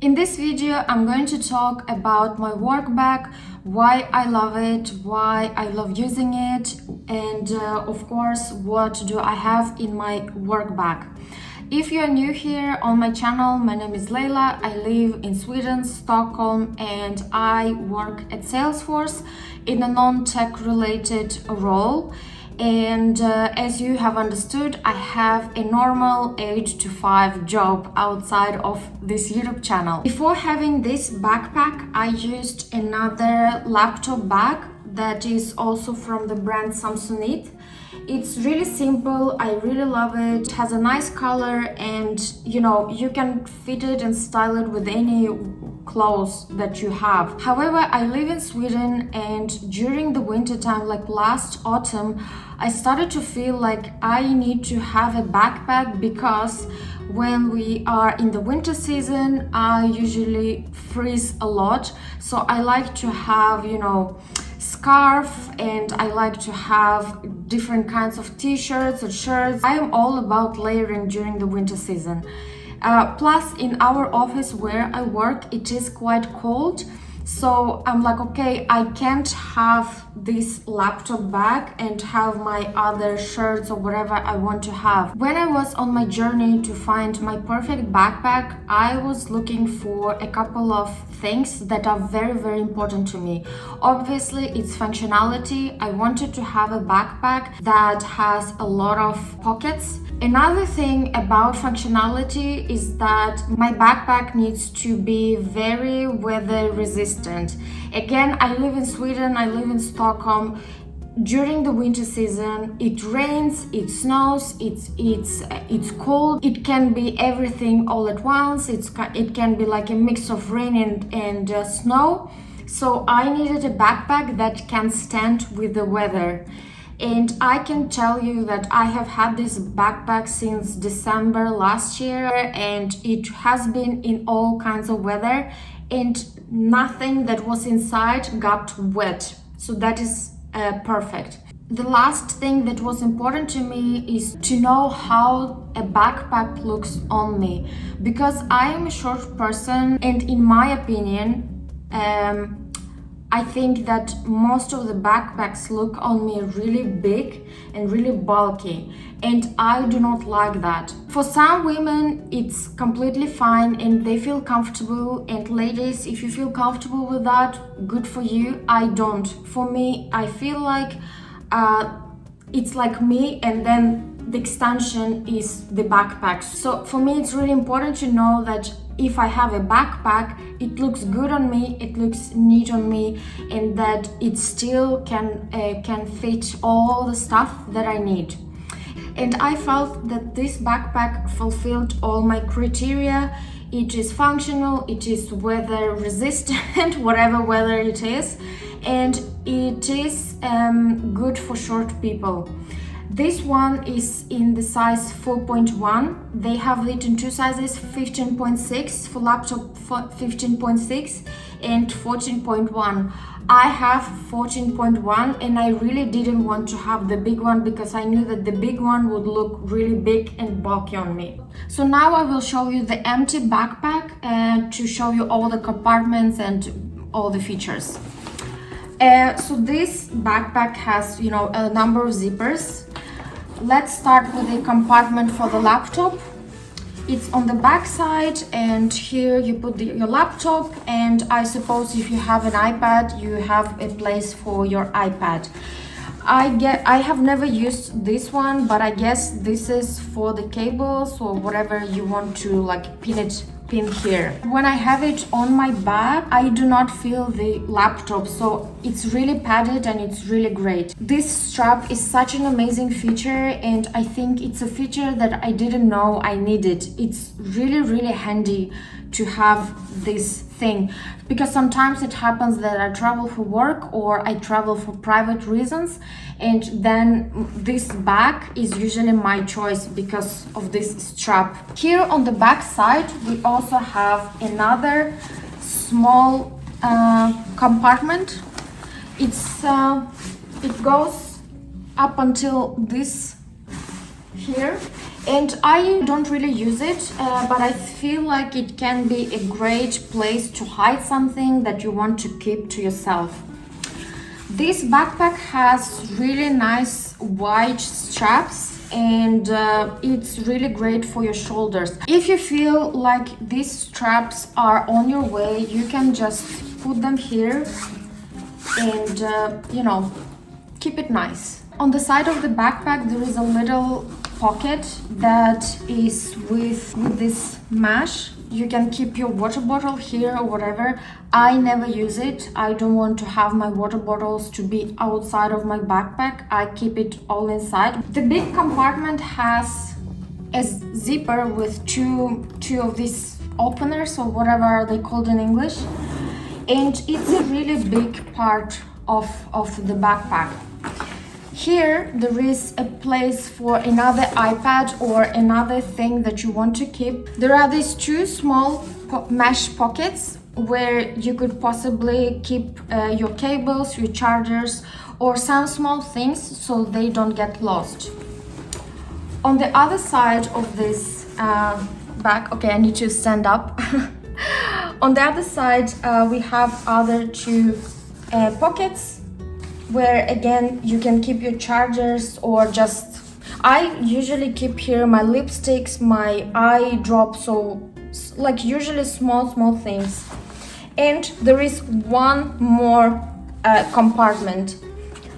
In this video, I'm going to talk about my work bag, why I love it, why I love using it, and of course, what do I have in my work bag. If you are new here on my channel, my name is Leila. I live in Sweden, Stockholm, and I work at Salesforce in a non-tech related role. And as you have understood, I have a normal 8 to 5 job outside of this YouTube channel. Before having this backpack, I used another laptop bag that is also from the brand Samsonite. It's really simple, I really love it. It has a nice color and you can fit it and style it with any clothes that you have. However, I live in Sweden and during the winter time, like last autumn, I started to feel like I need to have a backpack because when we are in the winter season, I usually freeze a lot. So I like to have, scarf, and I like to have different kinds of t-shirts or shirts. I am all about layering during the winter season. Plus, in our office where I work, it is quite cold. So I'm like, okay, I can't have this laptop bag and have my other shirts or whatever I want to have. When I was on my journey to find my perfect backpack, I was looking for a couple of things that are very, very important to me. Obviously, it's functionality. I wanted to have a backpack that has a lot of pockets. Another thing about functionality is that my backpack needs to be very weather resistant. Again, I live in Sweden, I live in Stockholm. During the winter season, it rains, it snows, it's cold. It can be everything all at once. It can be like a mix of rain and snow. So I needed a backpack that can stand with the weather. And I can tell you that I have had this backpack since December last year and it has been in all kinds of weather and nothing that was inside got wet. So that is perfect. The last thing that was important to me is to know how a backpack looks on me, because I am a short person and in my opinion, I think that most of the backpacks look on me really big and really bulky, and I do not like that. For some women, it's completely fine and they feel comfortable, and ladies, if you feel comfortable with that, good for you. I don't. For me, I feel like it's like me and then the extension is the backpack. So for me, it's really important to know that if I have a backpack, it looks good on me, it looks neat on me, and that it still can fit all the stuff that I need. And I felt that this backpack fulfilled all my criteria. It is functional, it is weather resistant, whatever weather it is, and it is good for short people. This one is in the size 4.1. They have it in two sizes, 15.6 for laptop, 15.6 and 14.1. I have 14.1 and I really didn't want to have the big one because I knew that the big one would look really big and bulky on me. So now I will show you the empty backpack to show you all the compartments and all the features. So this backpack has, a number of zippers. Let's start with the compartment for the laptop. It's on the back side, and here you put your laptop, and I suppose if you have an iPad, you have a place for your iPad. I have never used this one, but I guess this is for the cables or whatever you want to pin here. When I have it on my bag, I do not feel the laptop, so it's really padded and it's really great. This strap is such an amazing feature, and I think it's a feature that I didn't know I needed. It's really, really handy to have this thing, because sometimes it happens that I travel for work or I travel for private reasons, and then this bag is usually my choice because of this strap. Here on the back side, we also have another small compartment. It goes up until this here, And I don't really use it, but I feel like it can be a great place to hide something that you want to keep to yourself. This backpack has really nice wide straps, and it's really great for your shoulders. If you feel like these straps are on your way, you can just put them here and keep it nice. On the side of the backpack there is a little pocket that is with this mesh. You can keep your water bottle here or whatever. I never use it. I don't want to have my water bottles to be outside of my backpack. I keep it all inside. The big compartment has a zipper with two of these openers, or whatever they called in English, and it's a really big part of the backpack. Here there is a place for another iPad or another thing that you want to keep. There are these two small mesh pockets where you could possibly keep your cables, your chargers, or some small things so they don't get lost. On the other side of this bag, okay, I need to stand up. On the other side we have other two pockets where again you can keep your chargers, or just, I usually keep here my lipsticks, my eye drops, so like usually small things. And there is one more compartment.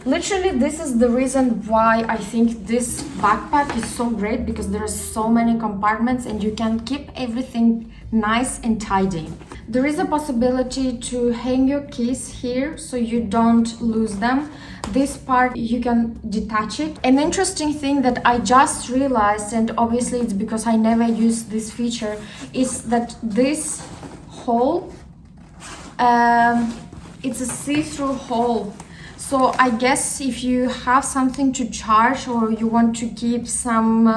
Literally, this is the reason why I think this backpack is so great, because there are so many compartments and you can keep everything nice and tidy. There is a possibility to hang your keys here so you don't lose them. This part you can detach it. An interesting thing that I just realized, and obviously it's because I never used this feature, is that this hole, it's a see-through hole. So I guess if you have something to charge, or you want to keep some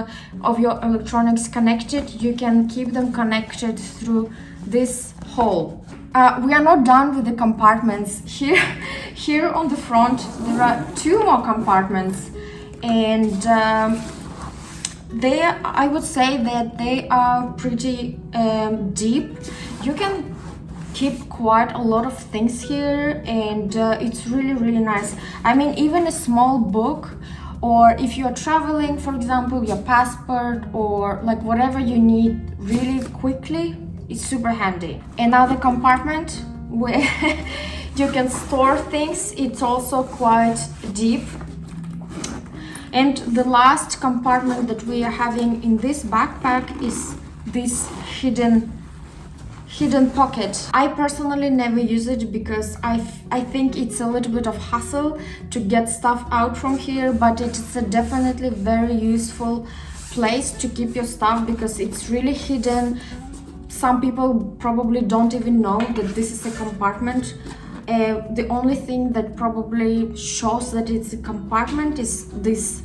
of your electronics connected, you can keep them connected through this hole. We are not done with the compartments. Here on the front there are two more compartments, and I would say that they are pretty deep. You can keep quite a lot of things here, and it's really nice. I mean, even a small book, or if you're traveling, for example, your passport, or like whatever you need really quickly, it's super handy. Another compartment where you can store things, it's also quite deep. And the last compartment that we are having in this backpack is this hidden pocket. I personally never use it because I think it's a little bit of hassle to get stuff out from here, but it's a definitely very useful place to keep your stuff because it's really hidden. Some people probably don't even know that this is a compartment. The only thing that probably shows that it's a compartment is this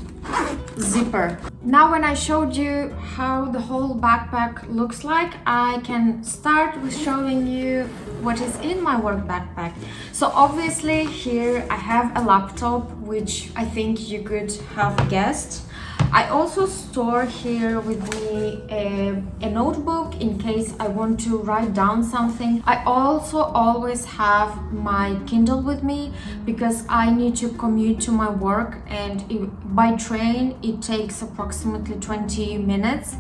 zipper. Now, when I showed you how the whole backpack looks like, I can start with showing you what is in my work backpack. So obviously here I have a laptop, which I think you could have guessed. I also store here with me a notebook in case I want to write down something. I also always have my Kindle with me because I need to commute to my work, and by train it takes approximately 20 minutes.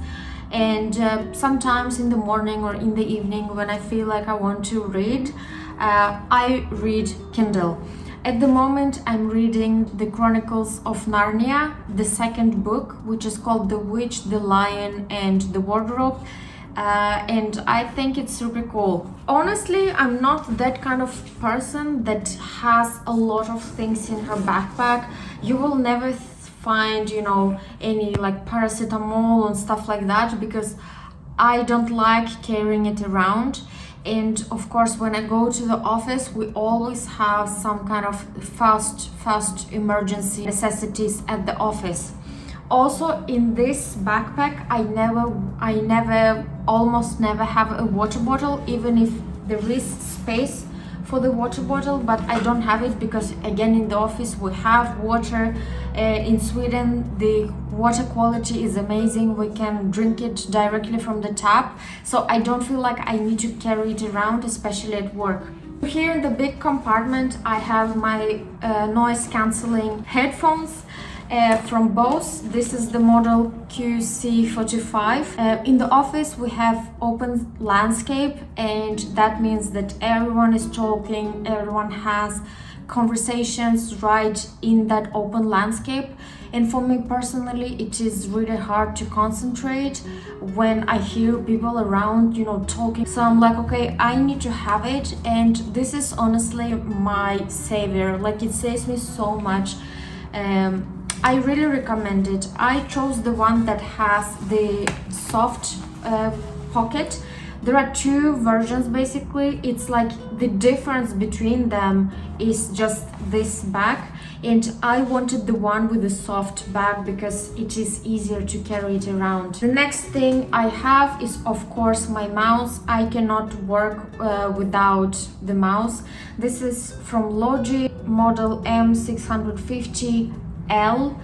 And sometimes in the morning or in the evening when I feel like I want to read, I read Kindle. At the moment, I'm reading The Chronicles of Narnia, the second book, which is called The Witch, the Lion, and the Wardrobe. And I think it's super cool. Honestly, I'm not that kind of person that has a lot of things in her backpack. You will never find, any like paracetamol and stuff like that, because I don't like carrying it around. And of course, when I go to the office, we always have some kind of fast emergency necessities at the office. Also, in this backpack, I almost never have a water bottle, even if there is space for the water bottle, but I don't have it because again in the office we have water. In Sweden the water quality is amazing, we can drink it directly from the tap, so I don't feel like I need to carry it around, especially at work. Here in the big compartment I have my noise cancelling headphones from Bose. This is the model QC45. In the office we have open landscape, and that means that everyone is talking, everyone has conversations right in that open landscape. And for me personally, it is really hard to concentrate when I hear people around, talking. So I'm like, okay, I need to have it, and this is honestly my savior. Like, it saves me so much. I really recommend it. I chose the one that has the soft pocket. There are two versions basically. It's like the difference between them is just this bag, and I wanted the one with the soft bag because it is easier to carry it around. The next thing I have is of course my mouse. I cannot work without the mouse. This is from Logi, model M650L.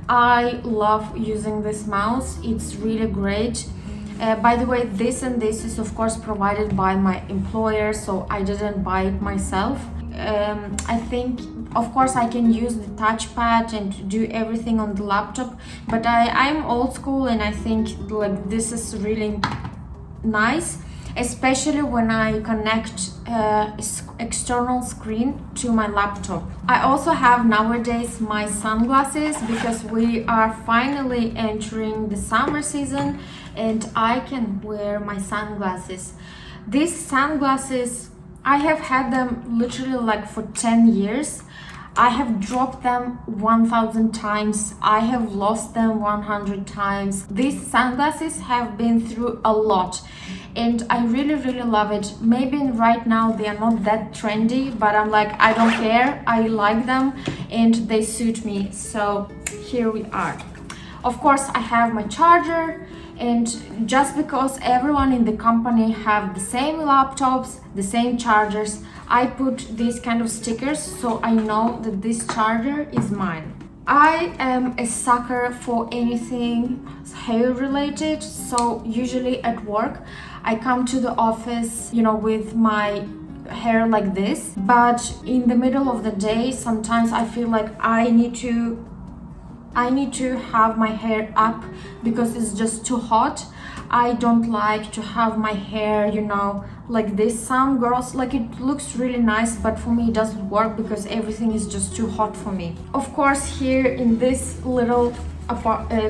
I love using this mouse, it's really great. By the way, this is of course provided by my employer, so I didn't buy it myself. I think of course I can use the touchpad and do everything on the laptop, but I'm old school, and I think like this is really nice, especially when I connect external screen to my laptop. I also have nowadays my sunglasses because we are finally entering the summer season, and I can wear my sunglasses. These sunglasses, I have had them literally like for 10 years. I have dropped them 1,000 times. I have lost them 100 times. These sunglasses have been through a lot, and I really love it. Maybe right now they are not that trendy, but I'm like, I don't care. I like them and they suit me. So here we are. Of course, I have my charger, and just because everyone in the company have the same laptops, the same chargers, I put these kind of stickers so I know that this charger is mine. I am a sucker for anything hair related, so usually at work I come to the office, with my hair like this, but in the middle of the day sometimes I feel like I need to have my hair up because it's just too hot. I don't like to have my hair, like this. Some girls, like, it looks really nice, but for me it doesn't work because everything is just too hot for me. Of course, here in this little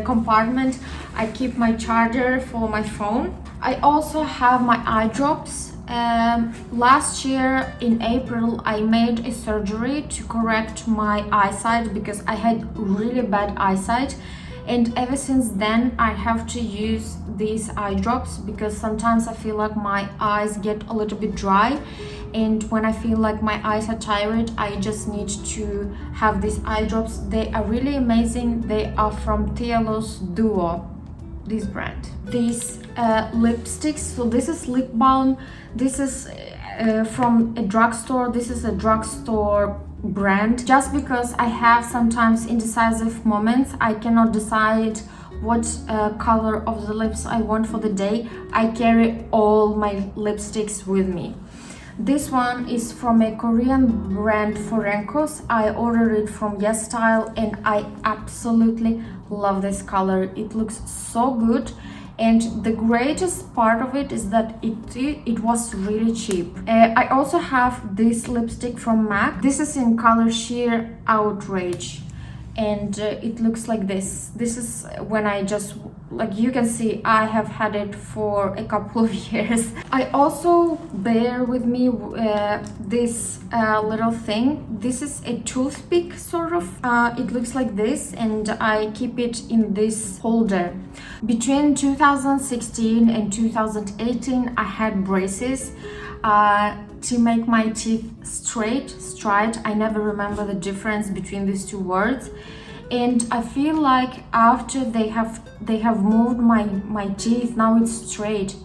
compartment, I keep my charger for my phone. I also have my eye drops. Last year in April I made a surgery to correct my eyesight because I had really bad eyesight, and ever since then I have to use these eye drops because sometimes I feel like my eyes get a little bit dry, and when I feel like my eyes are tired I just need to have these eye drops. They are really amazing. They are from Telos Duo, this brand. These lipsticks, so this is lip balm. This is from a drugstore. This is a drugstore brand. Just because I have sometimes indecisive moments, I cannot decide what color of the lips I want for the day, I carry all my lipsticks with me. This one is from a Korean brand, Forencos. I ordered it from YesStyle and I absolutely love this color. It looks so good, and the greatest part of it is that it was really cheap. I also have this lipstick from MAC. This is in color Sheer Outrage, and it looks like this. This is when I just, like you can see, I have had it for a couple of years. I also bear with me this little thing. This is a toothpick sort of. It looks like this, and I keep it in this holder. Between 2016 and 2018 I had braces to make my teeth straight. I never remember the difference between these two words, and I feel like after they have moved my teeth, now it's straight,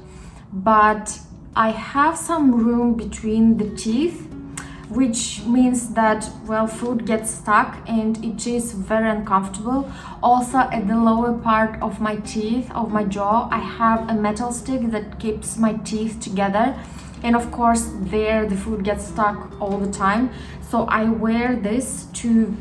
but I have some room between the teeth. which means that, well, food gets stuck and it is very uncomfortable. Also, at the lower part of my teeth, of my jaw, I have a metal stick that keeps my teeth together, and of course there the food gets stuck all the time, so I wear this to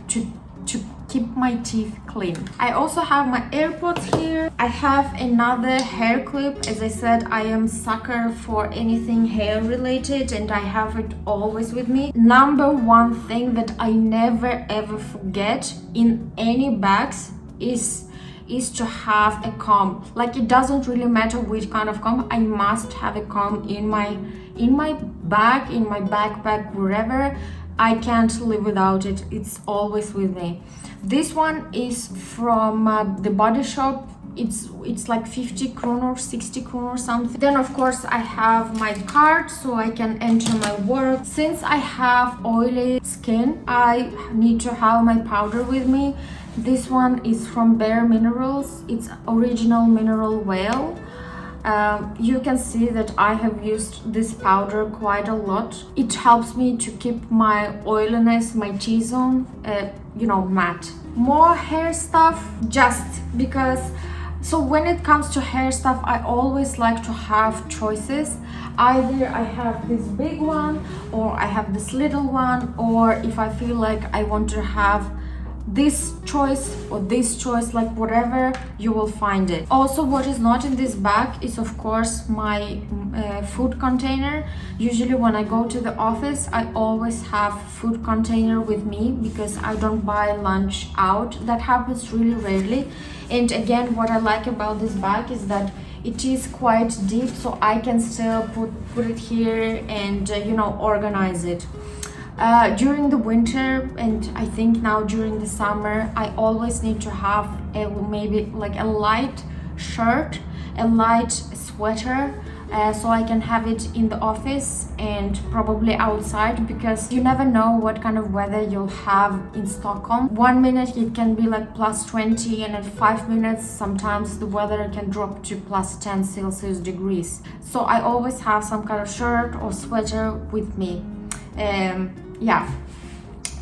keep my teeth clean. I also have my AirPods here. I have another hair clip. As I said, I am sucker for anything hair related and I have it always with me. Number one thing that I never ever forget in any bags is to have a comb. Like, it doesn't really matter which kind of comb, I must have a comb in my bag, in my backpack, wherever. I can't live without it. It's always with me. This one is from the Body Shop. It's like 50 kroner, 60 kroner something. Then of course I have my card so I can enter my work. Since I have oily skin, I need to have my powder with me. This one is from Bare Minerals. It's original mineral whale. You can see that I have used this powder quite a lot. It helps me to keep my oiliness, my T-zone, matte. More hair stuff, just because. So when it comes to hair stuff, I always like to have choices. Either I have this big one, or I have this little one, or if I feel like I want to have this choice or this choice, like whatever, you will find it. Also, what is not in this bag is of course my food container. Usually when I go to the office, I always have food container with me because I don't buy lunch out. That happens really rarely. And again, what I like about this bag is that it is quite deep, so I can still put it here and organize it. During the winter, and I think now during the summer, I always need to have maybe like a light shirt, a light sweater, so I can have it in the office and probably outside, because you never know what kind of weather you'll have in Stockholm. 1 minute it can be like +20, and in 5 minutes sometimes the weather can drop to +10 Celsius degrees. So I always have some kind of shirt or sweater with me. Yeah,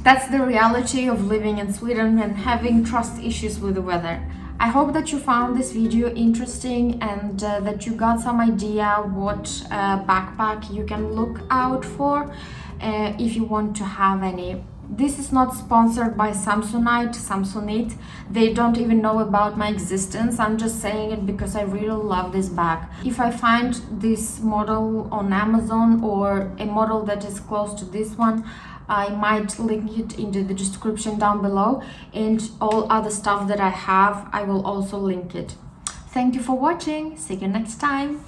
that's the reality of living in Sweden and having trust issues with the weather. I hope that you found this video interesting and that you got some idea what backpack you can look out for if you want to have any. This is not sponsored by Samsonite. They don't even know about my existence. I'm just saying it because I really love this bag. If I find this model on Amazon or a model that is close to this one, I might link it into the description down below, and all other stuff that I have, I will also link it. Thank you for watching. See you next time.